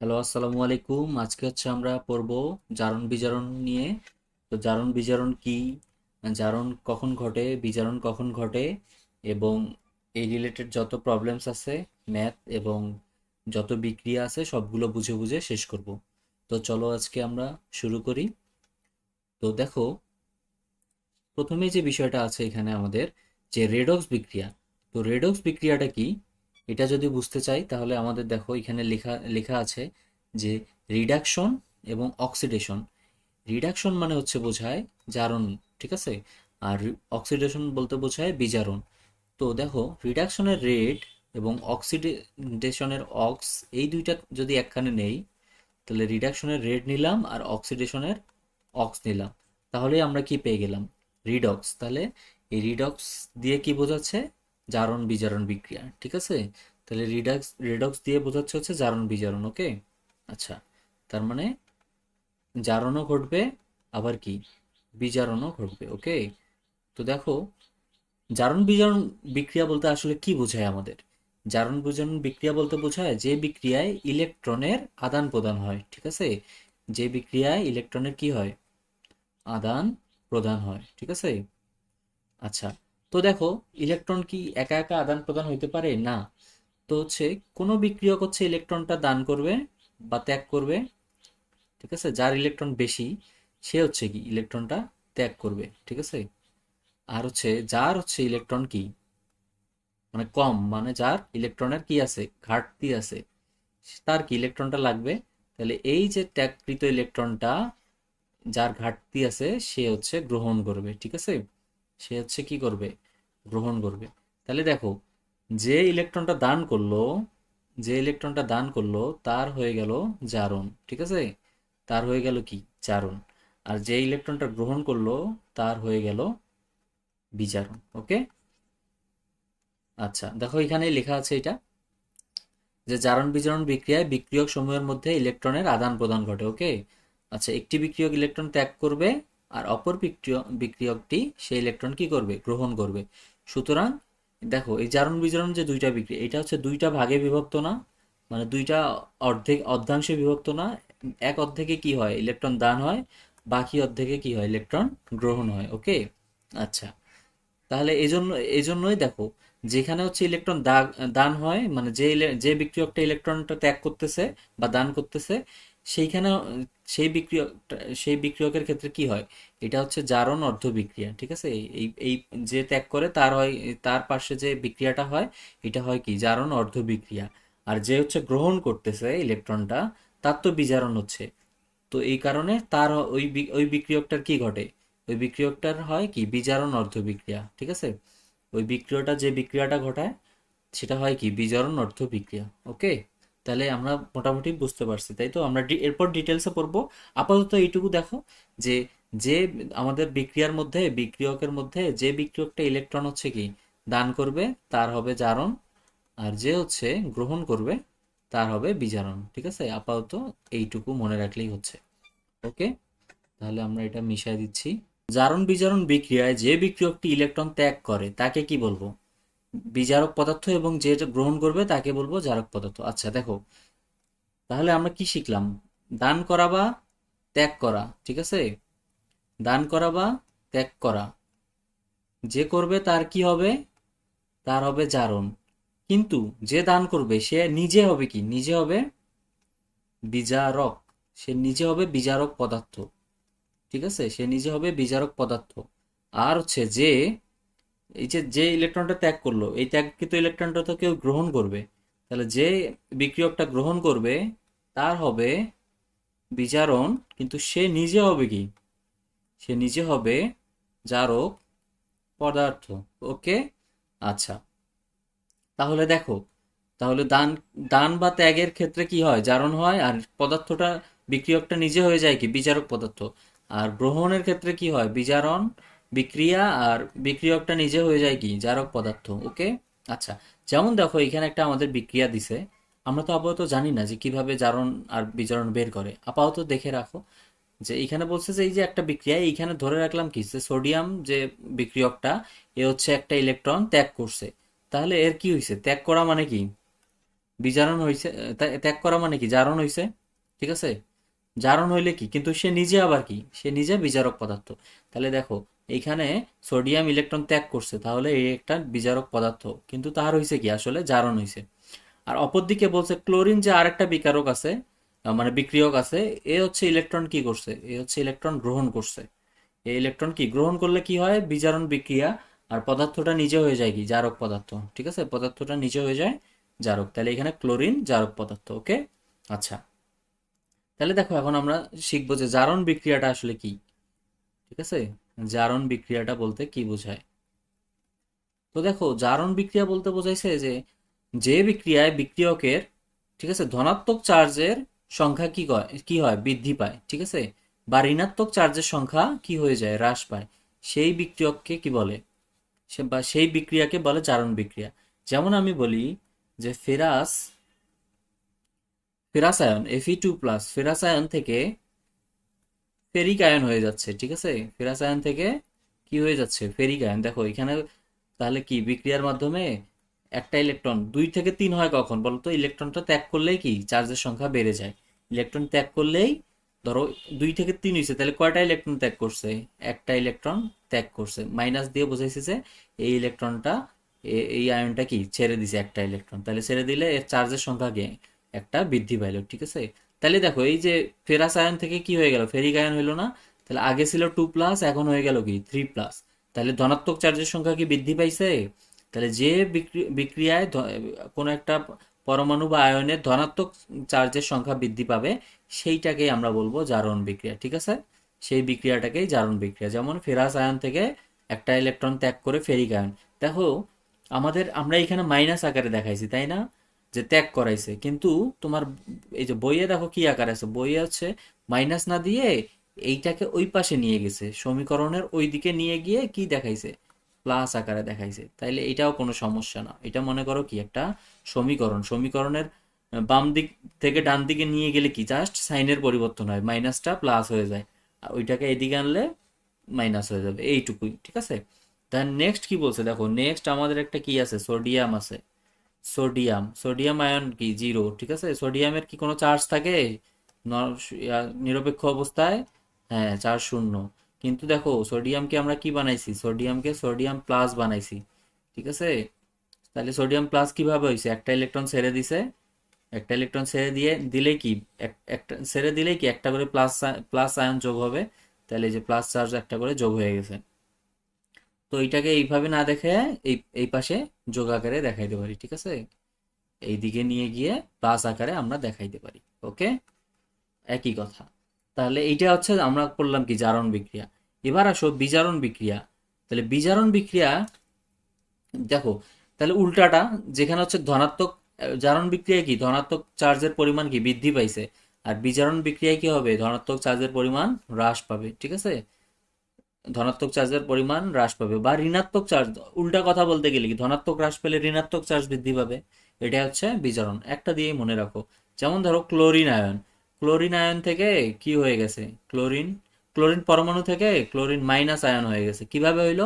Hello, আসসালামু আলাইকুম। আজকে আমরা পড়ব জারণ বিজারণ নিয়ে। তো জারণ বিজারণ কি, জারণ কখন ঘটে, বিজারণ কখন ঘটে, এবং এই রিলেটেড যত প্রবলেমস আছে ম্যাথ এবং যত বিক্রিয়া আছে সবগুলো বুঝে বুঝে শেষ করব। তো চলো আজকে আমরা শুরু করি। তো দেখো, প্রথমে যে বিষয়টা আছে এখানে আমাদের, যে রেডক্স বিক্রিয়া। তো রেডক্স বিক্রিয়াটা কি, এটা যদি বুঝতে চাই তাহলে আমাদের দেখো এখানে লেখা লেখা আছে যে রিডাকশন এবং অক্সিডেশন। রিডাকশন মানে হচ্ছে বোঝায় জারণ, ঠিক আছে। আর অক্সিডেশন বলতে বোঝায় বিজারণ। তো দেখো, রিডাকশনের রেড এবং অক্সিডেশনের অক্স, এই দুইটা যদি একখানে নেই, তাহলে রিডাকশনের রেড নিলাম আর অক্সিডেশনের অক্স নিলাম, তাহলে আমরা কি পেয়ে গেলাম, রিডক্স। তাহলে এই রিডক্স দিয়ে কি বোঝাচ্ছে, জারণ বিজারণ বিক্রিয়া, ঠিক আছে। তাহলে রিডক্স দিয়ে বোঝাচ্ছে হচ্ছে জারণ বিজারণ, ওকে। আচ্ছা, তার মানে জারণও ঘটবে, আবার কি বিজারণও ঘটবে, ওকে। তো দেখো, জারণ বিজারণ বিক্রিয়া বলতে আসলে কি বোঝায় আমাদের। জারণ বিজারণ বিক্রিয়া বলতে বোঝায় যে বিক্রিয়ায় ইলেকট্রনের আদান প্রদান হয়, ঠিক আছে। যে বিক্রিয়ায় ইলেকট্রনের কি হয়, আদান প্রদান হয়, ঠিক আছে। আচ্ছা, তো দেখো, ইলেকট্রন কি একা একা আদান প্রদান হইতে পারে না। তো কোনো বিক্রিয়ক ইলেকট্রনটা দান করবে বা ত্যাগ করবে, ঠিক আছে। যার ইলেকট্রন বেশি সে কি ইলেকট্রনটা ত্যাগ করবে, ঠিক আছে। আর যার ইলেকট্রন কি, মানে কম, মানে যার ইলেকট্রনের কি আছে, ঘাটতি আছে, তার কি ইলেকট্রনটা লাগবে। তাহলে এই যে ত্যাগকৃত ইলেকট্রনটা, যার ঘাটতি আছে সে গ্রহণ করবে, ঠিক আছে। সে কি করবে, গ্রহণ করবে। তাহলে দেখো, যে ইলেকট্রনটা দান করলো, যে ইলেকট্রনটা দান করলো তার হয়ে গেল জারণ, ঠিক আছে। তার হয়ে গেল কি, জারণ। আর যে ইলেকট্রনটা গ্রহণ করলো তার হয়ে গেল বিজারণ, ওকে। আচ্ছা, দেখো এখানে লেখা আছে এটা, যে জারণ বিজারণ বিক্রিয়ায় বিক্রিয়ক সমূহের মধ্যে ইলেকট্রনের আদান প্রদান ঘটে, ওকে। আচ্ছা, একটি বিক্রিয়ক ইলেকট্রন ত্যাগ করবে আর অপর বিক্রিয়কটি সেই ইলেকট্রন কি করবে, গ্রহণ করবে। সুতরাং দেখো, এই জারণ বিজারণ যে দুইটা বিক্রিয়া, এটা দুইটা ভাগে বিভক্ত না, মানে দুইটা অর্ধাংশে বিভক্ত না। এক অর্ধেকে কি হয়, ইলেকট্রন দান হয়, বাকি অর্ধেকে কি হয়, ইলেকট্রন গ্রহণ হয়, ওকে। আচ্ছা, তাহলে এই জন্যই দেখো, যেখানে ইলেকট্রন দান হয়, মানে যে বিক্রিয়কটা ইলেকট্রনটা ত্যাগ করতেছে বা দান করতেছে, সেইখানে সেই বিক্রিয়কের ক্ষেত্রে কি হয়, এটা জারণ অর্ধ বিক্রিয়া, ঠিক আছে। এই এই যে ত্যাগ করে তার হয়, তার পাশে যে বিক্রিয়াটা হয়, এটা হয় কি, জারণ অর্ধ বিক্রিয়া। আর যে গ্রহণ করতেছে ইলেকট্রনটা, তার তো বিজারণ হচ্ছে। তো এই কারণে তার ওই বিক্রিয়কটার কি ঘটে, ওই বিক্রিয়কটার হয় কি, বিজারণ অর্ধ বিক্রিয়া, ঠিক আছে। ওই বিক্রিয়াটা যে বিক্রিয়াটা ঘটায় সেটা হয় কি, বিজারণ অর্ধ বিক্রিয়া, ওকে। তাহলে আমরা মোটামুটি বুঝতে পারছি, তাই তো। আমরা এরপর ডিটেলসে পড়বো। আপাতত এইটুকু দেখো, যে যে আমাদের বিক্রিয়ার মধ্যে, বিক্রিয়কের মধ্যে যে বিক্রিয়কটা ইলেকট্রন কি দান করবে তার হবে জারণ, আর যে গ্রহণ করবে তার হবে বিজারণ, ঠিক আছে। আপাতত এইটুকু মনে রাখলেই হচ্ছে, ওকে। তাহলে আমরা এটা মিশাই দিচ্ছি। জারণ বিজারণ বিক্রিয়ায় যে বিক্রিয়কটি ইলেকট্রন ত্যাগ করে তাকে কি বলবো, বিজারক পদার্থ, এবং যেটা গ্রহণ করবে তাকে বলবো জারক পদার্থ। আচ্ছা দেখো, তাহলে আমরা কি শিখলাম, দান করা বা ত্যাগ করা, ঠিক আছে। দান করা বা ত্যাগ করা, যে করবে তার কি হবে, তার হবে জারণ। কিন্তু যে দান করবে সে নিজে হবে কি, নিজে হবে বিজারক। সে নিজে হবে বিজারক পদার্থ, ঠিক আছে। সে নিজে হবে বিজারক পদার্থ। আর যে এই যে ইলেকট্রনটা ত্যাগ করলো, এই ত্যাগকৃত ইলেকট্রনটা তো কেউ গ্রহণ করবে। তাহলে যে বিক্রিয়কটা গ্রহণ করবে তার হবে বিজারণ, কিন্তু সে নিজে হবে কি, সে নিজে হবে জারক পদার্থ, ওকে। আচ্ছা, তাহলে দেখো, তাহলে দান দান বা ত্যাগের ক্ষেত্রে কি হয়, জারণ হয়, আর পদার্থটা, বিক্রিয়কটা নিজে হয়ে যায় কি, বিজারক পদার্থ। আর গ্রহণের ক্ষেত্রে কি হয়, বিজারণ বিক্রিয়া, আর বিক্রিয়কটা নিজে হয়ে যায় কি, জারক পদার্থ, ওকে। আচ্ছা, যেমন দেখো এখানে একটা আমাদের বিক্রিয়া দিছে, আমরা তো আপাতত জানি না যে কিভাবে জারণ আর বিজারণ বের করে। আপাতত দেখে রাখো, যে এইখানে বলছে যে এই যে একটা বিক্রিয়া, এইখানে ধরে রাখলাম কি, যে সোডিয়াম যে বিক্রিয়কটা, এ একটা ইলেকট্রন ত্যাগ করছে। তাহলে এর কি হয়েছে, ত্যাগ করা মানে কি, বিজারণ হয়েছে, ত্যাগ করা মানে কি, জারণ হয়েছে, ঠিক আছে। জারণ হইলে কি, কিন্তু সে নিজে আবার কি, সে নিজে বিজারক পদার্থ। তাহলে দেখো এইখানে সোডিয়াম ইলেকট্রন ত্যাগ করছে, তাহলে এই একটা বিজারক পদার্থ, কিন্তু তার হয়েছে কি আসলে জারণ হয়েছে। আর অপরদিকে বলছে ক্লোরিন যে আরেকটা বিকারক আছে, মানে বিক্রিয়ক আছে, এ হচ্ছে ইলেকট্রন কি করছে, এ হচ্ছে ইলেকট্রন গ্রহণ করছে। এই ইলেকট্রন কি গ্রহণ করলে কি হয়, বিজারণ বিক্রিয়া, আর পদার্থটা নিজে হয়ে যায় কি জারক পদার্থ, ঠিক আছে, পদার্থটা নিজে হয়ে যায় জারক। তাহলে এখানে ক্লোরিন জারক পদার্থ, ওকে। আচ্ছা, তাহলে দেখো এখন আমরা শিখবো যে জারণ বিক্রিয়াটা আসলে কি, ঠিক আছে। জারণ বিক্রিয়াটা বলতে কি বোঝায়। তো দেখো জারণ বিক্রিয়া বলতে বোঝাইছে যে যে বিক্রিয়ায় বিক্রিয়কের, ঠিক আছে, ধনাত্মক চার্জের সংখ্যা কি হয় বৃদ্ধি পায়, ঠিক আছে, বা ঋণাত্মক চার্জের সংখ্যা কি হয়ে যায় হ্রাস পায়, সেই বিক্রিয়ককে কি বলে, বা সেই বিক্রিয়াকে বলে জারণ বিক্রিয়া। যেমন আমি বলি যে ferrous ion Fe2+, ferrous ion থেকে ফেরিক আয়ন হয়ে যাচ্ছে, ঠিক আছে, ফেরাস আয়ন থেকে কি হয়ে যাচ্ছে, ফেরিক আয়ন। দেখো এখানে তাহলে কি বিক্রিয়ার মাধ্যমে একটা ইলেকট্রন 2 থেকে 3 হয় কখন বলতো, ইলেকট্রনটা ত্যাগ করলেই কি চার্জের সংখ্যা বেড়ে যায়। ইলেকট্রন ত্যাগ করলেই, ধরো 2 থেকে 3 হয়েছে, তাহলে কয়টা ইলেকট্রন ত্যাগ করছে, একটা ইলেকট্রন ত্যাগ করছে, মাইনাস দিয়ে বোঝাইছে যে এই ইলেকট্রনটা, এই আয়নটা কি ছেড়ে দিছে একটা ইলেকট্রন, তাহলে ছেড়ে দিলে এর চার্জের সংখ্যা কি একটা বৃদ্ধি পাইলো, ঠিক আছে। তাহলে দেখো এই যে ফেরাস আয়ন থেকে কি হয়ে গেল, ফেরিক আয়ন হইলো না, তাহলে আগে ছিল 2+, এখন হয়ে গেল কি 3+। তাহলে ধনাত্মক চার্জের সংখ্যা কি বৃদ্ধি পাইছে। তাহলে যে বিক্রিয়ায় কোনো একটা পরমাণু বা আয়নের ধনাত্মক চার্জের সংখ্যা বৃদ্ধি পাবে, সেইটাকেই আমরা বলবো জারণ বিক্রিয়া, ঠিক আছে। সেই বিক্রিয়াটাকেই জারণ বিক্রিয়া। যেমন ফেরাস আয়ন থেকে একটা ইলেকট্রন ত্যাগ করে ফেরিক আয়ন, দেখো আমরা এখানে মাইনাস আকারে দেখাইছি তাই না, যে ত্যাগ করাইছে, কিন্তু তোমার এই যে বইয়ে দেখো কি আকার আছে, বইয়ে হচ্ছে মাইনাস না দিয়ে এইটাকে ওই পাশে নিয়ে গেছে, সমীকরণের ওই দিকে নিয়ে গিয়ে কি দেখাইছে, প্লাস আকারে দেখাইছে। তাইলে এটাও কোনো সমস্যা না, এটা মনে করো কি একটা সমীকরণের বাম দিক থেকে ডান দিকে নিয়ে গেলে কি জাস্ট সাইনের পরিবর্তন হয়, মাইনাসটা প্লাস হয়ে যায়, আর ওইটাকে এদিকে আনলে মাইনাস হয়ে যাবে, এইটুকুই, ঠিক আছে। দেন নেক্সট কি বলছে, দেখো নেক্সট আমাদের একটা কি আছে, সোডিয়াম আছে। সোডিয়াম আয়ন কি জিরো, ঠিক আছে। সোডিয়ামের কি কোনো চার্জ থাকে নিরপেক্ষ অবস্থায়, হ্যাঁ চার্জ শূন্য। কিন্তু দেখো সোডিয়ামকে আমরা কি বানাইছি, সোডিয়ামকে সোডিয়াম প্লাস বানাইছি, ঠিক আছে। তাহলে সোডিয়াম প্লাস কিভাবে হয়েছে, একটা ইলেকট্রন ছেড়ে দিছে, একটা ইলেকট্রন ছেড়ে দিয়ে দিলেই কি একটা ছেড়ে দিলেই কি একটা করে প্লাস প্লাস আয়ন যোগ হবে, তাহলে এই যে প্লাস চার্জ একটা করে যোগ হয়ে গেছে। তো এইটাকে এইভাবে না দেখে এই এই পাশে যোগ আকারে দেখাইতে পারি, ঠিক আছে, এই দিকে নিয়ে গিয়ে প্লাস আকারে আমরা দেখাইতে পারি, ওকে, একই কথা। তাহলে এইটা হচ্ছে আমরা করলাম কি জারণ বিক্রিয়া। এবার আসো বিজারণ বিক্রিয়া। তাহলে বিজারণ বিক্রিয়া দেখো, তাহলে উল্টাটা, যেখানে হচ্ছে ধনাত্মক, জারণ বিক্রিয়ায় কি ধনাত্মক চার্জের পরিমাণ কি বৃদ্ধি পাইছে, আর বিজারণ বিক্রিয়ায় কি হবে, ধনাত্মক চার্জের পরিমাণ হ্রাস পাবে, ঠিক আছে, ধনাত্মক চার্জের পরিমাণ হ্রাস পাবে, বা ঋণাত্মক চার্জ, উল্টা কথা বলতে গেলে কি ধনাত্মক হ্রাস পেলে ঋণাত্মক চার্জ বৃদ্ধি পাবে। এটা হচ্ছে বিজারণ, একটা দিয়েই মনে রাখো। যেমন ধরো ক্লোরিন আয়ন থেকে কি হয়ে গেছে, ক্লোরিন ক্লোরিন পরমাণু থেকে ক্লোরিন মাইনাস আয়ন হয়ে গেছে, কিভাবে হইলো,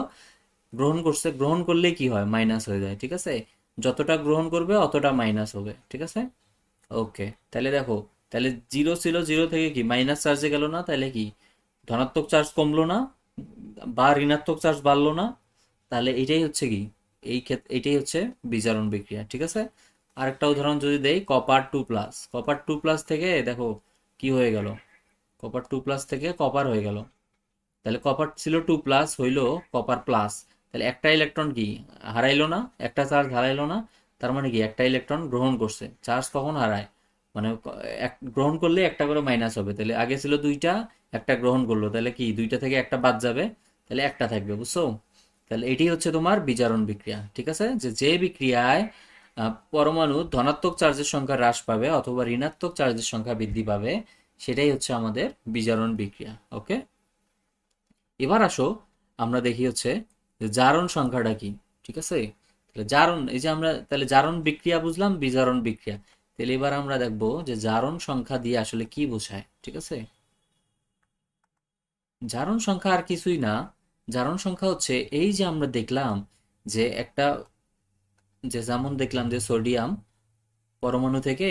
গ্রহণ করছে, গ্রহণ করলেই কি হয় মাইনাস হয়ে যায়, ঠিক আছে, যতটা গ্রহণ করবে অতটা মাইনাস হবে, ঠিক আছে, ওকে। তাহলে দেখো, তাহলে জিরো ছিল, জিরো থেকে কি মাইনাস চার্জে গেল না, তাহলে কি ধনাত্মক চার্জ কমলো না, বা ঋণাত্মক চার্জ বাড়লো না। তাহলে এটাই হচ্ছে কি, এই ক্ষেত্রে এটাই হচ্ছে বিজারণ বিক্রিয়া, ঠিক আছে। আরেকটা উদাহরণ যদি দেই, কপার টু প্লাস থেকে দেখো কি হয়ে গেল, কপার 2+ থেকে কপার হয়ে গেল। তাহলে কপার ছিল 2+, হইলো কপার প্লাস, তাহলে একটা ইলেকট্রন কি হারাইলো না, একটা চার্জ হারাইলো না, তার মানে কি একটা ইলেকট্রন গ্রহণ করছে। চার্জ কখন হারায়, মানে গ্রহণ করলে একটা করে মাইনাস হবে, তাহলে আগে ছিল 2টা, একটা গ্রহণ করলো, তাহলে কি 2টা থেকে একটা বাদ যাবে, তাহলে একটা থাকবে, বুঝছো। তাহলে এটি হচ্ছে তোমার বিজারণ বিক্রিয়া, ঠিক আছে, যে যে বিক্রিয়ায় পরমাণু ধনাত্মক চার্জের সংখ্যা হ্রাস পাবে অথবা ঋণাত্মক চার্জের সংখ্যা বৃদ্ধি পাবে, সেটাই হচ্ছে আমাদের বিজারণ বিক্রিয়া, ওকে। এবার আসো আমরা দেখি হচ্ছে যে জারণ সংখ্যাটা কি, ঠিক আছে। তাহলে জারণ, এই যে আমরা তাহলে জারণ বিক্রিয়া বুঝলাম, বিজারণ বিক্রিয়া। তাহলে এবার আমরা দেখবো যে জারণ সংখ্যা দিয়ে আসলে কি বোঝায়, ঠিক আছে। জারণ সংখ্যা আর কিছুই না, জারণ সংখ্যা হচ্ছে এই যে আমরা দেখলাম যে একটা, যে যেমন দেখলাম যে সোডিয়াম পরমাণু থেকে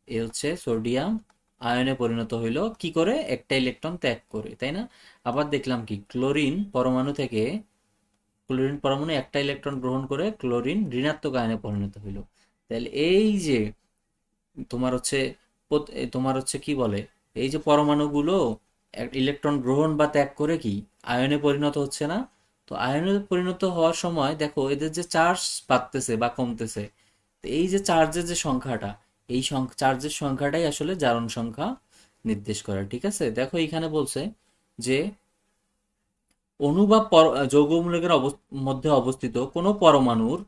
এ হচ্ছে সোডিয়াম আয়নে পরিণত হইলো কি করে, একটা ইলেকট্রন ত্যাগ করে, তাই না? আবার দেখলাম কি ক্লোরিন পরমাণু থেকে, ক্লোরিন পরমাণু একটা ইলেকট্রন গ্রহণ করে ক্লোরিন ঋণাত্মক আয়নে পরিণত হইলো। তাহলে এই যে তোমার হচ্ছে তোমার হচ্ছে কি বলে, এই যে পরমাণুগুলো ইলেকট্রন গ্রহণ বা ত্যাগ করে কি আয়নে পরিণত হচ্ছে না? তো আয়নে পরিণত হওয়ার সময় দেখো এদের যে চার্জ বাড়তেছে বা কমতেছে, তো এই যে চার্জের যে সংখ্যাটা, এই চার্জের সংখ্যাটাই আসলে জারণ সংখ্যা নির্দেশ করে। ঠিক আছে, দেখো এইখানে বলছে যে অণু বা যৌগমূলকের মধ্যে অবস্থিত কোনো পরমাণুর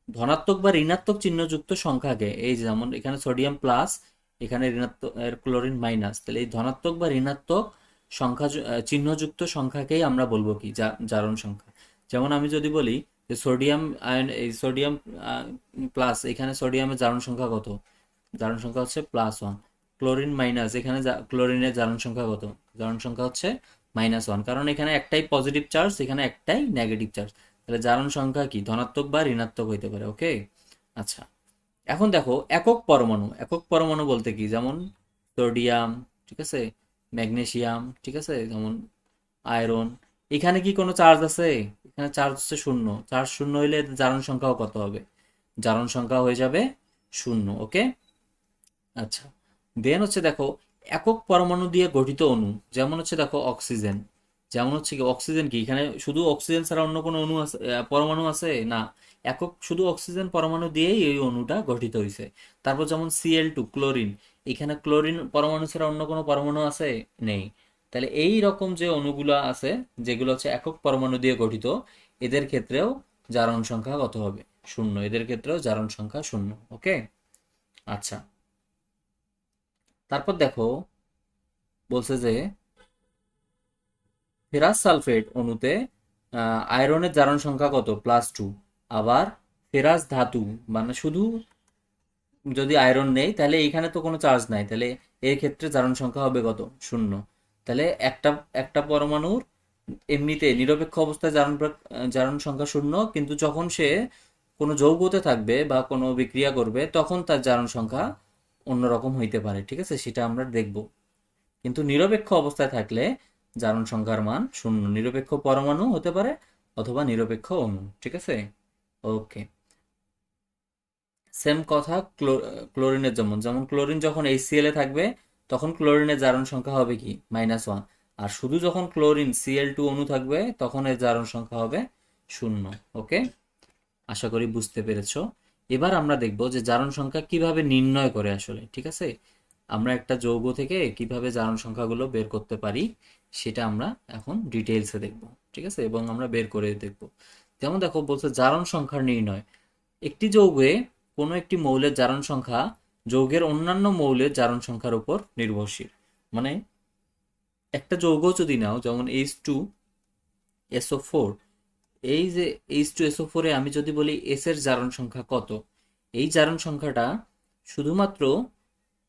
ধনাত্মক বা ঋণাত্মক চিহ্নযুক্ত সংখ্যাকে, এই যেমন এখানে সোডিয়াম প্লাস, এখানে ঋণাত্মক ক্লোরিন মাইনাস, তাহলে এই ধনাত্মক বা ঋণাত্মক সংখ্যা চিহ্নযুক্ত সংখ্যাকেই আমরা বলবো কি জারণ সংখ্যা। যেমন আমি যদি বলি যে সোডিয়াম আয়ন, এই সোডিয়াম প্লাস, এখানে সোডিয়ামের জারণ সংখ্যা কত, জারণ সংখ্যা হচ্ছে +1। ক্লোরিন মাইনাস, এখানে ক্লোরিনের জারণ সংখ্যা কত, জারণ সংখ্যা হচ্ছে -1, কারণ এখানে একটাই পজিটিভ চার্জ, এখানে একটাই নেগেটিভ চার্জ, তাহলে জারণ সংখ্যা কি ধনাত্মক বা ঋণাত্মক হইতে পারে। ওকে, আচ্ছা। এখন দেখো একক পরমাণু, একক পরমাণু বলতে কি, যেমন সোডিয়াম, ঠিক আছে, ম্যাগনেসিয়াম, ঠিক আছে, যেমন আয়রন, এখানে কি কোনো চার্জ আছে? এখানে চার্জ হচ্ছে 0, চার্জ 0 হইলে এদের জারণ সংখ্যাও কত হবে, জারণ সংখ্যা হয়ে যাবে 0। ওকে, আচ্ছা। দেন হচ্ছে দেখো একক পরমাণু দিয়ে গঠিত অণু, যেমন হচ্ছে দেখো অক্সিজেন, যেমন হচ্ছে কি অক্সিজেন কি এখানে শুধু অক্সিজেন ছাড়া অন্য কোনো অণু আছে, পরমাণু আছে না, একক শুধু অক্সিজেন পরমাণু দিয়েই এই অণুটা গঠিত হয়েছে। তারপর যেমন Cl2 ক্লোরিন, এখানে ক্লোরিন পরমাণু ছাড়া অন্য কোনো পরমাণু আছে, নেই। তাহলে এই রকম যে অণুগুলো আছে যেগুলো হচ্ছে একক পরমাণু দিয়ে গঠিত, এদের ক্ষেত্রেও জারণ সংখ্যা কত হবে, 0, এদের ক্ষেত্রেও জারণ সংখ্যা 0। ওকে, আচ্ছা। তারপর দেখো বলছে যে ফেরাস সালফেট অণুতে আয়রনের জারণ সংখ্যা কত, +2। আবার ফেরাস ধাতু, মানে শুধু যদি আয়রন নেই তাহলে এইখানে তো কোনো চার্জ নাই, তাহলে এর ক্ষেত্রে জারণ সংখ্যা হবে কত, 0। তাহলে একটা একটা পরমাণুর এমনিতে নিরপেক্ষ অবস্থায় জারণ সংখ্যা 0, কিন্তু যখন সে কোনো যৌগতে থাকবে বা কোনো বিক্রিয়া করবে তখন তার জারণ সংখ্যা অন্যরকম হইতে পারে। ঠিক আছে, সেটা আমরা দেখব। কিন্তু নিরপেক্ষ অবস্থায় থাকলে জারণ সংখ্যার মান 0, নিরপেক্ষ পরমাণু হতে পারে অথবা নিরপেক্ষ অণু। ঠিক আছে, ওকে। সেম কথা ক্লোরিনের, যেমন যেমন ক্লোরিন যখন HCl এ থাকবে তখন ক্লোরিনের জারণ সংখ্যা হবে কি, -1, আর শুধু যখন ক্লোরিন Cl2 অণু থাকবে তখন এর জারণ সংখ্যা হবে 0। ওকে, আশা করি বুঝতে পেরেছো। এবার আমরা দেখব যে জারণ সংখ্যা কিভাবে নির্ণয় করে আসলে। ঠিক আছে, আমরা একটা যৌগ থেকে কিভাবে জারণ সংখ্যাগুলো বের করতে পারি সেটা আমরা এখন ডিটেইলসে দেখব। ঠিক আছে, এবং আমরা বের করে দেখব। যেমন দেখো বলছে জারণ সংখ্যার নির্ণয়, একটি যৌগে কোনো একটি মৌলের জারণ সংখ্যা যৌগের অন্যান্য মৌলের জারণ সংখ্যার উপর নির্ভরশীল। মানে একটা যৌগ যদি নাও, যেমন H2SO4, এই যে H2SO4 এ আমি যদি বলি S এর জারণ সংখ্যা কত, এই জারণ সংখ্যাটা শুধুমাত্র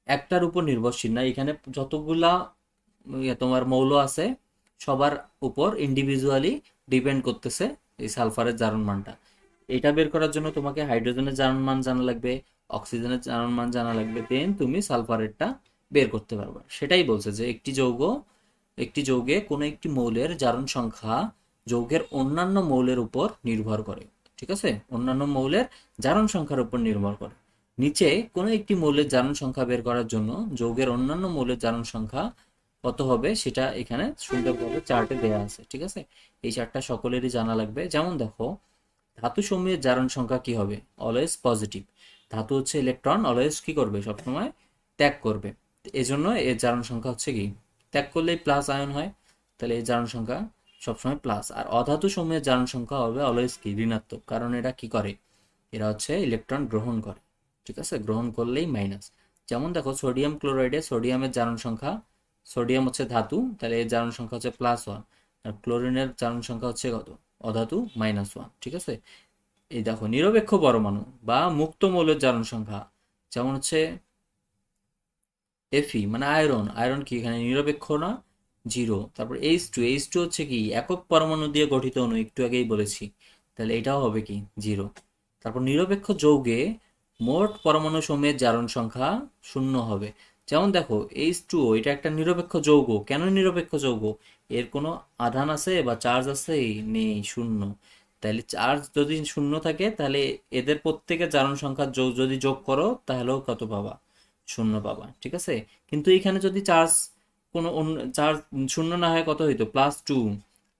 একটার উপর নির্ভরশীল না, এখানে যতগুলা তোমার মৌল আছে সবার উপর ইন্ডিভিজুয়ালি ডিপেন্ড করতেছে এই সালফারের জারণ মানটা। এটা বের করার জন্য তোমাকে হাইড্রোজেনের জারণ মান জানা লাগবে, অক্সিজেনের জারণ মান জানা লাগবে, দেন তুমি সালফারেরটা বের করতে পারবে। সেটাই বলছে যে একটি যৌগে কোনো একটি মৌলের জারণ সংখ্যা যৌগের অন্যান্য মৌলের উপর নির্ভর করে। ঠিক আছে, অন্যান্য মৌলের জারণ সংখ্যার উপর নির্ভর করে। নিচে কোনো একটি মৌলের জারণ সংখ্যা বের করার জন্য যৌগের অন্যান্য মৌলের জারণ সংখ্যা কত হবে সেটা এখানে সুন্দরভাবে চার্টে দেওয়া আছে। ঠিক আছে, এই চার্টটা সকলেরই জানা লাগবে। যেমন দেখো ধাতু সমূহের জারণ সংখ্যা কি হবে, অলওয়েজ পজিটিভ। ধাতু হচ্ছে ইলেকট্রন অলওয়েজ কি করবে, সবসময় ত্যাগ করবে, এজন্য এর জারণ সংখ্যা হচ্ছে কি, ত্যাগ করলেই প্লাস আয়ন হয়, তাহলে এই জারণ সংখ্যা সবসময় প্লাস। আর অধাতু সমূহের জারণ সংখ্যা হবে অলওয়েজ কি, ঋণাত্মক, কারণ এরা কি করে, এরা হচ্ছে ইলেকট্রন গ্রহণ করে। ঠিক আছে, গ্রহণ করলেই মাইনাস। যেমন দেখো সোডিয়াম ক্লোরাইডে সোডিয়ামের জারণ সংখ্যা, সোডিয়াম হচ্ছে ধাতু, তাহলে এর জারণ সংখ্যা হচ্ছে +1, আর ক্লোরিনের জারণ সংখ্যা হচ্ছে কত, অধাতু, -1। ঠিক আছে, এই দেখো নিরপেক্ষ পরমাণু বা মুক্ত মৌলের জারণ সংখ্যা, যেমন হচ্ছে Fe মানে আয়রন, আয়রন কি এখানে নিরপেক্ষ না, 0। তারপর H2 হচ্ছে কি একক পরমাণু দিয়ে গঠিত অণু, একটু আগেই বলেছি, তাহলে এটাও হবে কি 0। তারপর নিরপেক্ষ যৌগে মোট পরমাণু সমূহের জারণ সংখ্যা শূন্য হবে। যেমন দেখো H2O এটা একটা নিরপেক্ষ যৌগ। কেন নিরপেক্ষ যৌগ? এর কোনো আধান আছে বা চার্জ আছে? নেই, শূন্য। তাহলে চার্জ যদি শূন্য থাকে তাহলে এদের প্রত্যেকের জারণ সংখ্যা যদি যোগ করো তাহলেও কত পাবা? শূন্য পাবা, ঠিক আছে। কিন্তু এখানে যদি চার্জ কোনো অন্য চার্জ শূন্য না হয় কত হইতো? +2।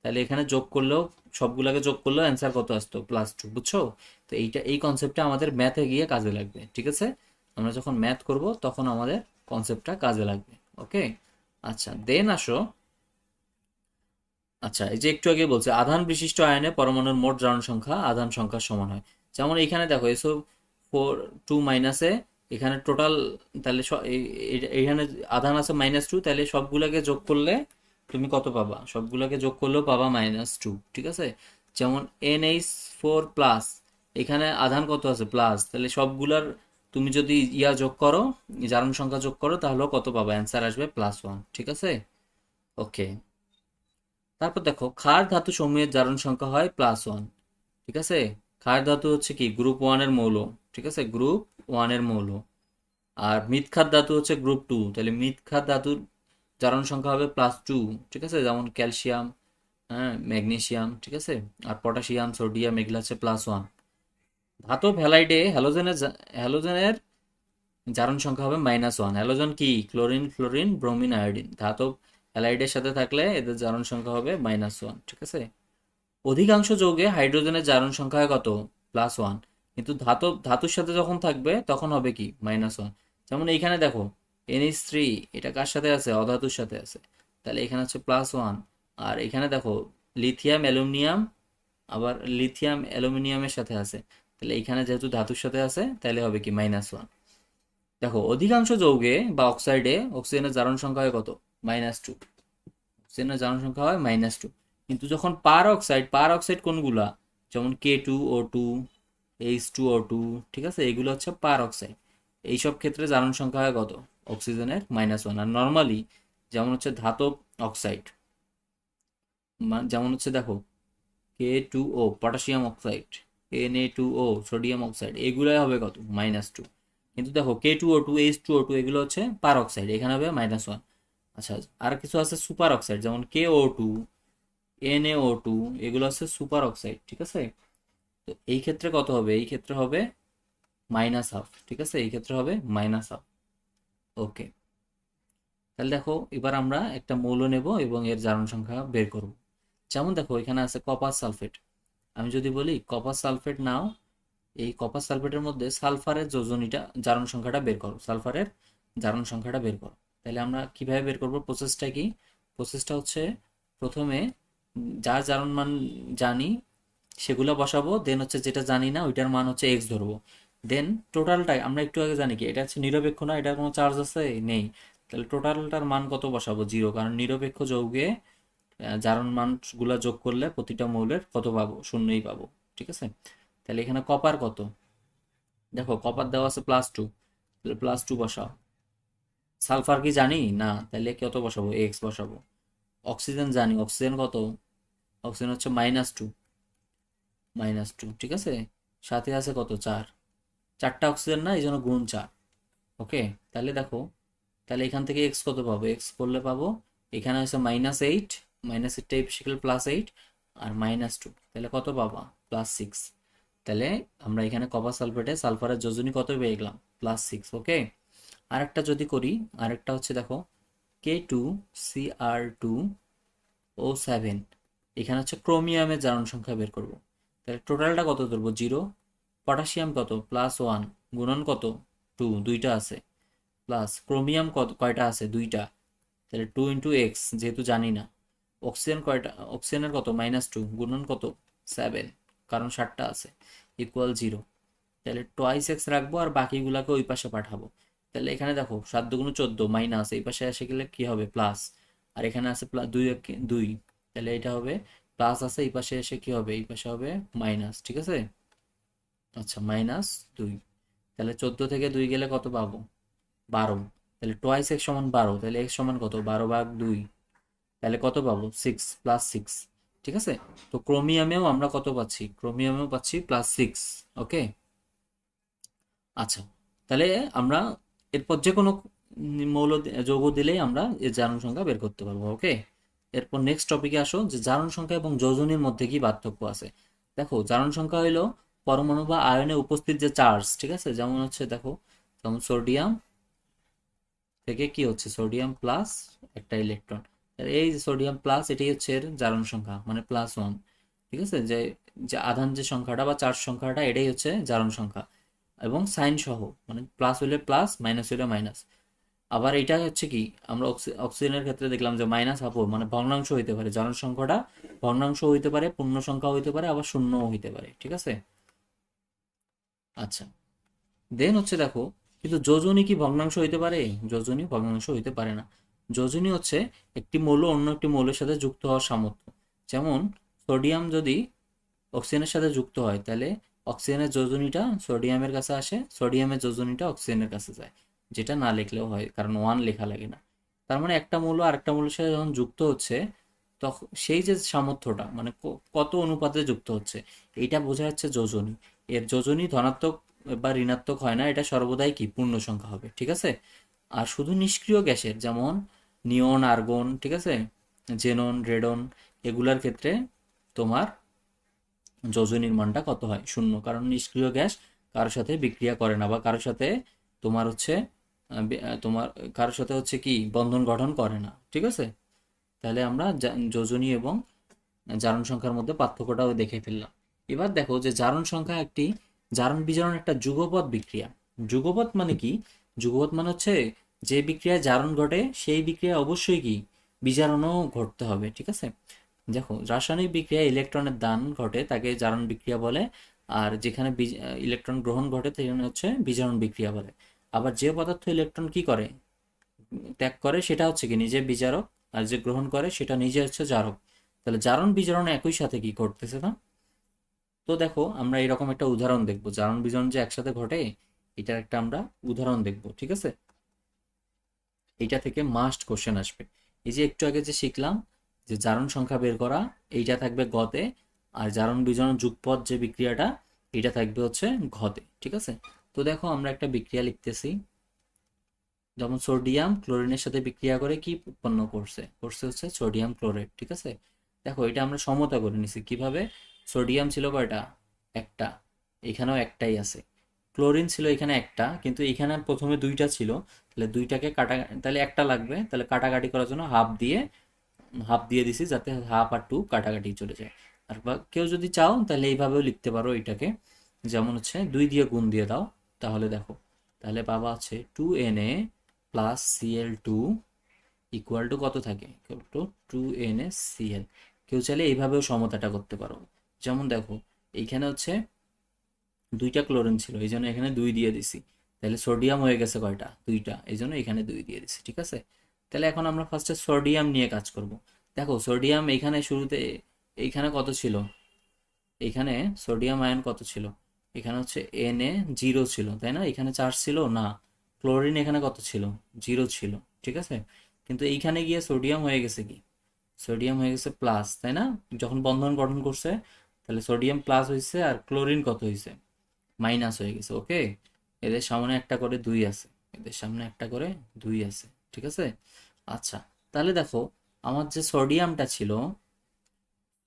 তাহলে এখানে যোগ করলেও, সবগুলোকে যোগ করলেও অ্যান্সার কত আসতো? +2, বুঝছো? তো এই কনসেপ্টটা আমাদের ম্যাথে গিয়ে কাজে লাগবে, ঠিক আছে। আমরা যখন ম্যাথ করব তখন আমাদের কনসেপ্টটা কাজে লাগবে, ওকে। আচ্ছা, দেন আসো। আচ্ছা, এই যে একটু আগে বলছে আধান বিশিষ্ট আয়নে পরমাণুর মোট জারণ সংখ্যা আধান সংখ্যার সমান হয়। যেমন এখানে দেখো SO4 2 এখানে টোটাল, তাহলে এখানে আধান আছে -2, তাহলে সবগুলোকে যোগ করলে তুমি কত পাবা? সবগুলোকে যোগ করলেও পাবা -2, ঠিক আছে। যেমন NH4+, এখানে আধান কত আছে? প্লাস। তাহলে সবগুলার তুমি যদি যোগ করো, জারণ সংখ্যা যোগ করো, তাহলেও কত পাবা? অ্যান্সার আসবে +1, ঠিক আছে। ওকে। তারপর দেখো ক্ষার ধাতু সমূহের জারণ সংখ্যা হয় +1, ঠিক আছে। ক্ষার ধাতু হচ্ছে কি? গ্রুপ 1 এর মৌল, ঠিক আছে, গ্রুপ 1 এর মৌল। আর মৃৎ ধাতু হচ্ছে গ্রুপ 2, তাহলে মৃৎ ধাতুর জারণ সংখ্যা হবে +2, ঠিক আছে। যেমন ক্যালসিয়াম, হ্যাঁ, ম্যাগনেসিয়াম, ঠিক আছে। আর পটাশিয়াম, সোডিয়াম, এগুলো হচ্ছে +1। ধাতব হ্যালাইডে হ্যালোজেনের জারণ সংখ্যা হবে -1। হ্যালোজেন কি? Chlorine, fluorine, bromine, iodine. ধাতব হ্যালাইডের সাথে থাকলে এদের জারণ সংখ্যা হবে -1, ঠিক আছে। অধিকাংশ যৌগে হাইড্রোজেনের জারণ সংখ্যা হয় কত? +1। কিন্তু ধাতুর সাথে যখন থাকবে তখন হবে কি? -1। যেমন এইখানে দেখো NH3, এটা কার সাথে আছে? অধাতুর সাথে আছে। তাহলে এখানে হচ্ছে +1। আর এখানে দেখো লিথিয়াম অ্যালুমিনিয়াম, আবার লিথিয়াম অ্যালুমিনিয়ামের সাথে আছে। তাহলে এখানে যেহেতু ধাতুর সাথে আছে তাহলে হবে কি? -1। দেখো অধিকাংশ যৌগে বা অক্সাইডে অক্সিজেনের জারণ সংখ্যা হয় কত? -2। অক্সিজেনের জারণ সংখ্যা হয় -2। কিন্তু যখন পার অক্সাইড কোনগুলা? যেমন K2O2, H2O2, ঠিক আছে, এগুলো হচ্ছে পার অক্সাইড। এইসব ক্ষেত্রে জারণ সংখ্যা হয় কত? অক্সিজেনের -1। আর নর্মালি যেমন হচ্ছে ধাতব অক্সাইড, যেমন হচ্ছে দেখো K2O potassium oxide, Na2O sodium oxide, এগুলাই হবে কত? -2। কিন্তু দেখো K2O2, H2O2 এগুলো হচ্ছে পার অক্সাইড, এখানে হবে -1। আচ্ছা, আর কিছু আছে সুপার অক্সাইড, যেমন KO2, NaO2, এগুলো হচ্ছে সুপার অক্সাইড, ঠিক আছে। তো এই ক্ষেত্রে কত হবে? এই ক্ষেত্রে হবে -1/2, ঠিক আছে। এই ক্ষেত্রে হবে -1/2। ওকে। তাহলে দেখো এবার আমরা একটা মৌল নেব এবং এর জারণ সংখ্যা বের করব। যেমন দেখো এখানে আছে কপার সালফেট। আমি যদি বলি কপার সালফেট নাও, এই কপার সালফেটের মধ্যে সালফারের যোজনীটা, জারণ সংখ্যাটা বের করো, সালফারের জারণ সংখ্যাটা বের করো। তাহলে আমরা কিভাবে বের করব? প্রসেসটা কি? প্রসেসটা হচ্ছে প্রথমে যার জারণ মান জানি সেগুলো বসাবো, দেন হচ্ছে যেটা জানি না ওইটার মান হচ্ছে এক্স ধরবো। দেন টোটালটা আমরা একটু আগে জানি কি এটা হচ্ছে নিরপেক্ষ না, এটার কোনো চার্জ আছে? নেই। তাহলে টোটালটার মান কত বসাবো? 0, কারণ নিরপেক্ষ যৌগে জারণ মানগুলা যোগ করলে প্রতিটা মৌলের কত পাবো? শূন্যই পাবো, ঠিক আছে। তাহলে এখানে কপার কত? দেখো কপার দেওয়া আছে +2, তাহলে +2 বসাও। সালফার কি জানি না, তাহলে কত বসাবো? এক্স বসাবো। অক্সিজেন জানি, অক্সিজেন কত? অক্সিজেন হচ্ছে -2, -2, ঠিক আছে। সাথে আছে কত? 4। চারটা অক্সিজেন না, এই জন্য *4। ওকে। তাহলে দেখো, তাহলে এখান থেকে এক্স কত পাবো? এক্স করলে পাবো এখানে হচ্ছে -8, -8টা +8 আর -2, তাহলে কত পাবা? +6। তাহলে আমরা এখানে কপার সালফেটে সালফারের যোজনী কত পেয়ে গেলাম? +6, ওকে। আরেকটা যদি করি, আরেকটা হচ্ছে দেখো K2Cr2O7, এখানে হচ্ছে ক্রোমিয়ামের জারণ সংখ্যা বের করব। তাহলে টোটালটা কত ধরবো? 0। পটাশিয়াম কত? +1, গুণন কত? 2, দুইটা আছে। প্লাস ক্রোমিয়াম কত, কয়টা আছে? 2টা। তাহলে 2 ইন্টু এক্স, যেহেতু জানি না। অক্সিজেন কয়টা? অক্সিজেনের কত? -2, গুণন কত? 7, কারণ 7টা আছে, ইকুয়াল 0। তাহলে টোয়াইস এক্স রাখবো আর বাকিগুলাকে ওই পাশে পাঠাবো। তাহলে এখানে দেখো 7 দুগুণ 14, মাইনাস এই পাশে এসে গেলে কি হবে? প্লাস। আর এখানে আছে 2 2, তাহলে এটা হবে প্লাস, আছে এই পাশে এসে কি হবে? এই পাশে হবে মাইনাস, ঠিক আছে। আচ্ছা, -2। তাহলে 14 থেকে 2 গেলে কত পাবো? 12। তাহলে টোয়াইস এক্স সমান 12, তাহলে এক্স সমান কত? 12/2, তাহলে কত পাবো? 6, +6, ঠিক আছে। তো ক্রোমিয়ামেও আমরা কত পাচ্ছি? ক্রোমিয়ামেও পাচ্ছি +6, ওকে। আচ্ছা, তাহলে আমরা এরপর যে কোনো যৌগ দিলেই আমরা এর জারণ সংখ্যা বের করতে পারবো। ওকে, এরপর নেক্সট টপিকে আসো যে জারণ সংখ্যা এবং যোজনীর মধ্যে কি পার্থক্য আছে। দেখো, জারণ সংখ্যা হলো পরমাণু বা আয়নে উপস্থিত যে চার্জ, ঠিক আছে, যেমন হচ্ছে দেখো, যেমন সোডিয়াম থেকে কি হচ্ছে, সোডিয়াম প্লাস একটা ইলেকট্রন, এই যে সোডিয়াম প্লাস এটাই হচ্ছে এর জারণ সংখ্যা, মানে +1। ঠিক আছে, যে যে আধান যে সংখ্যাটা বা চার্জ সংখ্যাটা এটাই হচ্ছে জারণ সংখ্যা, এবং সাইন সহ, মানে প্লাস হলে প্লাস, মাইনাস হলে মাইনাস। আবার এটা হচ্ছে কি, আমরা অক্সিজেনের ক্ষেত্রে দেখলাম যে -12 মানে ভগ্নাংশ হইতে পারে, জারণ সংখ্যাটা ভগ্নাংশ হইতে পারে, পূর্ণ সংখ্যা হইতে পারে, আবার শূন্যও হইতে পারে। ঠিক আছে, আচ্ছা, দেন হচ্ছে দেখো, কিন্তু যোজনী কি ভগ্নাংশ হইতে পারে? যোজনী ভগ্নাংশ হইতে পারে না। যোজনী হচ্ছে একটি মৌল অন্য একটি মৌলের সাথে যুক্ত হওয়ার সামর্থ্য। যেমন সোডিয়াম যদি অক্সিজেনের সাথে যুক্ত হয়, তাহলে অক্সিজেনের যোজনীটা সোডিয়ামের কাছে আসে, সোডিয়ামের যোজনীটা অক্সিজেনের কাছে যায়, যেটা না লিখলেও হয়, কারণ 1 লেখা লাগে না। তার মানে একটা মৌল আরেকটা মৌলের সাথে যখন যুক্ত হচ্ছে, তখন সেই যে সামর্থ্যটা, মানে কত অনুপাতে যুক্ত হচ্ছে, এইটা বোঝা যাচ্ছে যোজনী। এর যোজনী ধনাত্মক বা ঋণাত্মক হয় না, এটা সর্বদাই কি পূর্ণ সংখ্যা হবে। ঠিক আছে, আর শুধু নিষ্ক্রিয় গ্যাসের, যেমন নিয়ন, আর্গন, ঠিক আছে, জেনন, রেডন, এগুলার ক্ষেত্রে তোমার যোজনীর মানটা কত হয়? 0, কারণ নিষ্ক্রিয় গ্যাস কারোর সাথে বিক্রিয়া করে না, বা কারোর সাথে তোমার হচ্ছে তোমার কারোর সাথে হচ্ছে কি বন্ধন গঠন করে না। ঠিক আছে, তাহলে আমরা যোজনী এবং জারণ সংখ্যার মধ্যে পার্থক্যটাও দেখে ফেললাম। এবার দেখো যে জারণ সংখ্যা একটি জারণ বিজারণ একটা যুগপৎ বিক্রিয়া। যুগপৎ মানে কি? যুগপৎ মানে হচ্ছে যে বিক্রিয়ায় জারণ ঘটে সেই বিক্রিয়া অবশ্যই কি বিজারণও ঘটতে হবে। ঠিক আছে, দেখো, রাসায়নিক বিক্রিয়ায় ইলেকট্রনের দান ঘটে তাকে জারণ বিক্রিয়া বলে, আর যেখানে ইলেকট্রন গ্রহণ ঘটে সেখানে হচ্ছে বিজারণ বিক্রিয়া বলে। আবার যে পদার্থ ইলেকট্রন কি করে, ত্যাগ করে, সেটা হচ্ছে কি নিজে বিজারক, আর যে গ্রহণ করে সেটা নিজে হচ্ছে জারক। তাহলে জারণ বিজারণ একই সাথে কি ঘটতেছে না? তো দেখো, আমরা এরকম একটা উদাহরণ দেখবো, জারণ বিজারণ যে একসাথে ঘটে, এটার একটা আমরা উদাহরণ দেখবো। ঠিক আছে, এইটা থেকে মাস্ট কোশ্চেন আসবে। এই যে একটু আগে যে শিখলাম যে জারণ সংখ্যা বের করা, এইটা থাকবে গতে, আর জারণ বিজারণ যুগপৎ যে বিক্রিয়াটা, এটা থাকবে হচ্ছে ঘতে। ঠিক আছে, তো দেখো, আমরা একটা বিক্রিয়া লিখতেছি, যেমন সোডিয়াম ক্লোরিনের সাথে বিক্রিয়া করে কি উৎপন্ন করছে, করছে হচ্ছে সোডিয়াম ক্লোরাইড। ঠিক আছে, দেখো, এটা আমরা সমতা করে নিছি কিভাবে। সোডিয়াম ছিল কয়টা? একটা, এখানেও একটাই আছে। ক্লোরিন ছিল এখানে একটা, কিন্তু এখানে প্রথমে দুইটা ছিল, তাহলে দুইটাকে কাটা, তাহলে একটা লাগবে, তাহলে কাটাকাটি করার জন্য হাফ দিয়ে দিছি, যাতে হাফ আর টু কাটাকাটি চলে যায়। আর বা কেউ যদি চাও তাহলে এইভাবেও লিখতে পারো এটাকে, যেমন হচ্ছে 2 দিয়ে গুণ দিয়ে দাও, তাহলে দেখো, তাহলে পাবা হচ্ছে 2Na plus Cl2 equal to কত থাকে, ইকুয়াল টু 2NaCl। কেউ চাইলে এইভাবেও সমতাটা করতে পারো। যেমন দেখো, এইখানে হচ্ছে দুইটা ক্লোরিন ছিল, এই জন্য এখানে 2 দিয়ে দিছি, তাহলে সোডিয়াম হয়ে গেছে কয়টা? দুইটা, এই জন্য এখানে 2 দিয়ে দিছি। ঠিক আছে, তাহলে এখন আমরা ফার্স্টে সোডিয়াম নিয়ে কাজ করব। দেখো, সোডিয়াম এখানে শুরুতে এইখানে কত ছিল, এখানে সোডিয়াম আয়ন কত ছিল, এখানে হচ্ছে Na 0 ছিল, তাই না? এখানে চার্জ ছিল না। ক্লোরিন এখানে কত ছিল? 0 ছিল। ঠিক আছে, কিন্তু এইখানে গিয়ে সোডিয়াম হয়ে গেছে কি, সোডিয়াম হয়ে গেছে প্লাস, তাই না? যখন বন্ধন গঠন করছে, তাহলে সোডিয়াম প্লাস হয়েছে, আর ক্লোরিন কত হয়েছে? মাইনাস হয়ে গেছে। ওকে, এদের সামনে একটা করে 2 আছে, এদের সামনে একটা করে 2 আছে। ঠিক আছে, আচ্ছা, তাহলে দেখো, আমার যে সোডিয়ামটা ছিল,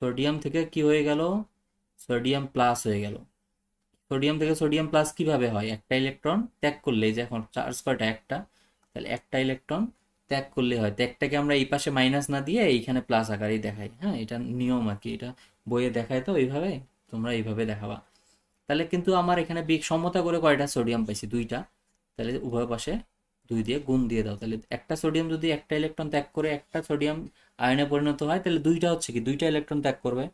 সোডিয়াম থেকে কি হয়ে গেল, সোডিয়াম প্লাস হয়ে গেল। সোডিয়াম থেকে সোডিয়াম প্লাস কিভাবে হয়? একটা ইলেকট্রন ত্যাগ করলে, যে এখন চার্জ কয়টা? একটা, তাহলে একটা ইলেকট্রন ত্যাগ করলে হয়। ত্যাগটাকে আমরা এই পাশে মাইনাস না দিয়ে এইখানে প্লাস আকারেই দেখাই। হ্যাঁ, এটা নিয়ম আর কি, এটা বইয়ে দেখায়, তো এইভাবে তোমরা এইভাবে দেখাবা। তাহলে কিন্তু আমার এখানে সমতা করে কয়টা সোডিয়াম পাইছি? 2টা, তাহলে উভয় পাশে 2 দিয়ে গুণ দিয়ে দাও। তাহলে একটা সোডিয়াম যদি একটা ইলেকট্রন ত্যাগ করে একটা সোডিয়াম আয়নে পরিণত হয়, তাহলে দুইটা হচ্ছে কি দুইটা ইলেকট্রন ত্যাগ করবে।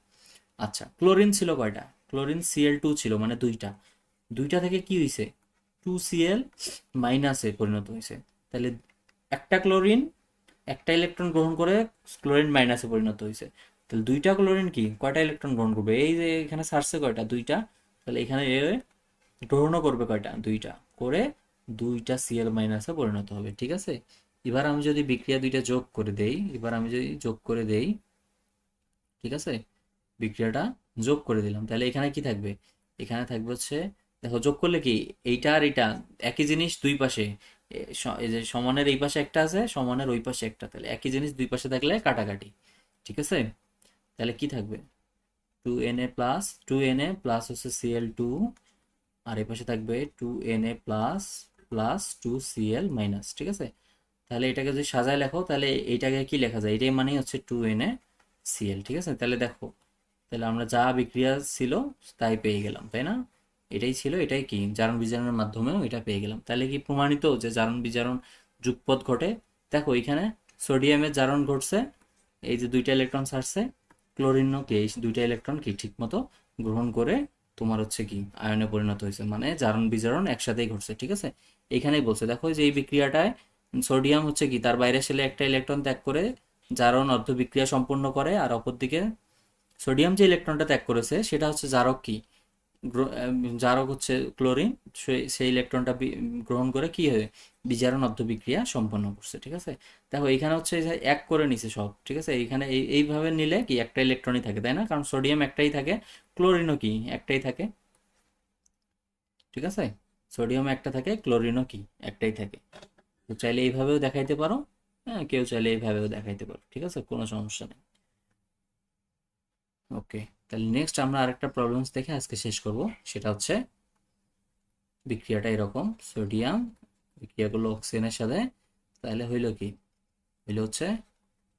আচ্ছা, ক্লোরিন ছিল কয়টা? ক্লোরিন Cl2 ছিল, মানে দুইটা, দুইটা থেকে কি হয়েছে? 2Cl মাইনাসে পরিণত হয়েছে। তাহলে একটা ক্লোরিন একটা ইলেকট্রন গ্রহণ করে ক্লোরিন মাইনাসে পরিণত হয়েছে। তাহলে দুইটা ক্লোরিন কি কয়টা ইলেকট্রন গ্রহণ করবে? এই যে এখানে সারছে কয়টা? দুইটা, তাহলে এখানে এ গ্রহণও করবে কয়টা? দুইটা করে, দুইটা Cl মাইনাসে পরিণত হবে। ঠিক আছে, এবার আমি যদি বিক্রিয়া দুইটা যোগ করে দেই, এবার আমি যদি যোগ করে দেই, ঠিক আছে, বিক্রিয়াটা যোগ করে দিলাম, তাহলে এখানে কি থাকবে? এখানে থাকবে হচ্ছে দেখো যোগ করলে কি এইটা আর এটা একই জিনিস দুই পাশে, এই যে সমানের এই পাশে একটা আছে, সমানের ওই পাশে একটা, তাহলে একই জিনিস দুই পাশে থাকলে কাটাকাটি। ঠিক আছে, তাহলে কি থাকবে, 2Na প্লাস হচ্ছে Cl2, আর এই পাশে থাকবে 2Na প্লাস 2Cl মাইনাস। ঠিক আছে, তাহলে এটাকে যদি সাজায় লেখো তাহলে এইটাকে কি লেখা যায়, এটাই মানেই হচ্ছে 2NaCl। ঠিক আছে, তাহলে দেখো, তাহলে আমরা যা বিক্রিয়া ছিল তাই পেয়ে গেলাম, তাই না? এটাই ছিল, এটাই কি জারণ বিজারণের মাধ্যমেও এটা পেয়ে গেলাম। তাহলে কি প্রমাণিত যে জারণ বিজারণ যুগপৎ ঘটে? দেখো এখানে সোডিয়ামের জারণ ঘটছে, এই যে দুইটা ইলেকট্রন ছাড়ছে, ক্লোরিনও কি এই দুইটা ইলেকট্রন কি ঠিক মতো গ্রহণ করে তোমার হচ্ছে কি আয়নে পরিণত হয়েছে, মানে জারণ বিজারণ একসাথেই ঘটছে। ঠিক আছে, এইখানেই বলছে দেখো যে এই বিক্রিয়াটায় সোডিয়াম হচ্ছে কি তার বাইরে সেলে একটা ইলেকট্রন ত্যাগ করে জারণ অর্ধ বিক্রিয়া সম্পন্ন করে, আর অপরদিকে সোডিয়াম যে ইলেকট্রনটা ত্যাগ করেছে সেটা হচ্ছে জারক কি, জারক হচ্ছে ক্লোরিন, সেই ইলেকট্রনটা গ্রহণ করে কি হয় বিজারণ অর্ধ বিক্রিয়া সম্পন্ন করছে। ঠিক আছে, দেখো এইখানে হচ্ছে যে এক করে নিছে সব। ঠিক আছে, এইখানে এইভাবে নিলে কি একটা ইলেকট্রনই থাকে, তাই না? কারণ সোডিয়াম একটাই থাকে, ক্লোরিনও কি একটাই থাকে। ঠিক আছে, সোডিয়াম একটা থাকে, ক্লোরিনও কি একটাই থাকে। তো চাইলে এইভাবেও দেখাইতে পারো, হ্যাঁ কেউ চাইলে এইভাবেও দেখাইতে পারো। ঠিক আছে, কোনো সমস্যা নেই। ওকে, তাহলে নেক্সট আমরা আরেকটা প্রবলেমস দেখে আজকে শেষ করব। সেটা হচ্ছে বিক্রিয়াটা এরকম, সোডিয়াম বিক্রিয়া করলো অক্সিজেনের সাথে, তাহলে হইলো কি, হইলো হচ্ছে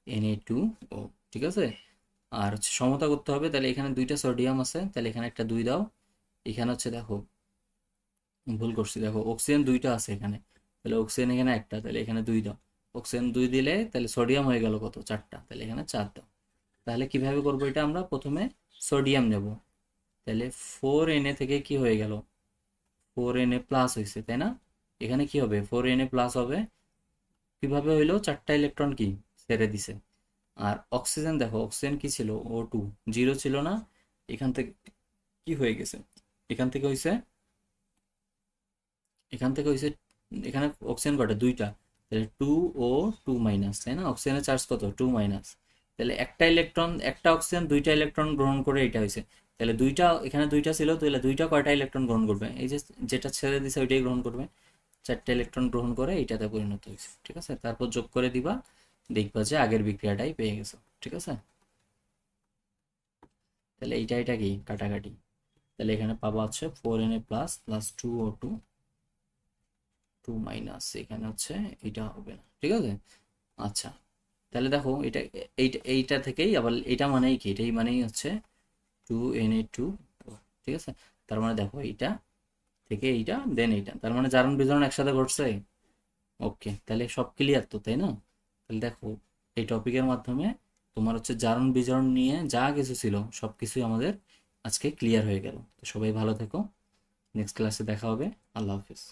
Na2O। ঠিক আছে, আর হচ্ছে সমতা করতে হবে, তাহলে এখানে দুইটা সোডিয়াম আছে, তাহলে এখানে একটা 2 দাও। এখানে হচ্ছে দেখো ভুল করছি, দেখো অক্সিজেন দুইটা আছে এখানে, তাহলে অক্সিজেন এখানে একটা, তাহলে এখানে 2 দাও। অক্সিজেন 2 দিলে তাহলে সোডিয়াম হয়ে গেল কত, 4টা, তাহলে এখানে 4 দাও। তাহলে কিভাবে করবো এটা, আমরা প্রথমে সোডিয়াম নেব, তাহলে 4Na থেকে কি হয়ে গেল, 4Na প্লাস হয়েছে, তাই না? এখানে কি হবে, 4Na প্লাস হবে, কিভাবে হইলো, 4টা ইলেকট্রন কি ছেড়ে দিছে। আর অক্সিজেন দেখো, অক্সিজেন কি ছিল, O2, জিরো ছিল না, এখান থেকে কি হয়ে গেছে, এখান থেকে হয়েছে, এখান থেকে হয়েছে, এখানে অক্সিজেন কটা, দুইটা, তাহলে 2O2 মাইনাস, তাই না? অক্সিজেনের চার্জ কত, 2 মাইনাস, তাহলে একটা ইলেকট্রন, একটা অক্সিজেন দুইটা ইলেকট্রন গ্রহণ করে এটা হয়েছে। তাহলে দুইটা, এখানে দুইটা ছিল, তাহলে দুইটা কয়টা ইলেকট্রন গ্রহণ করবে, এই যে যেটা ছেড়ে দিছে ওইটাই গ্রহণ করবে, 4টা ইলেকট্রন গ্রহণ করে এইটাতে পরিণত হয়েছে। ঠিক আছে, তারপর যোগ করে দিবা, দেখবা যে আগের বিক্রিয়াটাই পেয়ে গেছো। ঠিক আছে, তাহলে এইটা এটা কি কাটাকাটি, তাহলে এখানে পাবা হচ্ছে 4Na plus plus 2O2 2 minus, এখানে হচ্ছে এটা হবে না। ঠিক আছে, আচ্ছা, তাহলে দেখো এটা, এইটা থেকেই আবার এটা মানেই কি, এটাই মানেই হচ্ছে 2Na2। ঠিক আছে, তার মানে দেখো এইটা থেকে এইটা দেন এইটা, তার মানে জারণ বিজারণ একসাথে ঘটছে। ওকে, তাহলে সব ক্লিয়ার তো, তাই না? তাহলে দেখো এই টপিকের মাধ্যমে তোমার হচ্ছে জারণ বিজারণ নিয়ে যা কিছু ছিল সব কিছুই আমাদের আজকে ক্লিয়ার হয়ে গেল। তো সবাই ভালো থেকো, নেক্সট ক্লাসে দেখা হবে। আল্লাহ হাফিজ।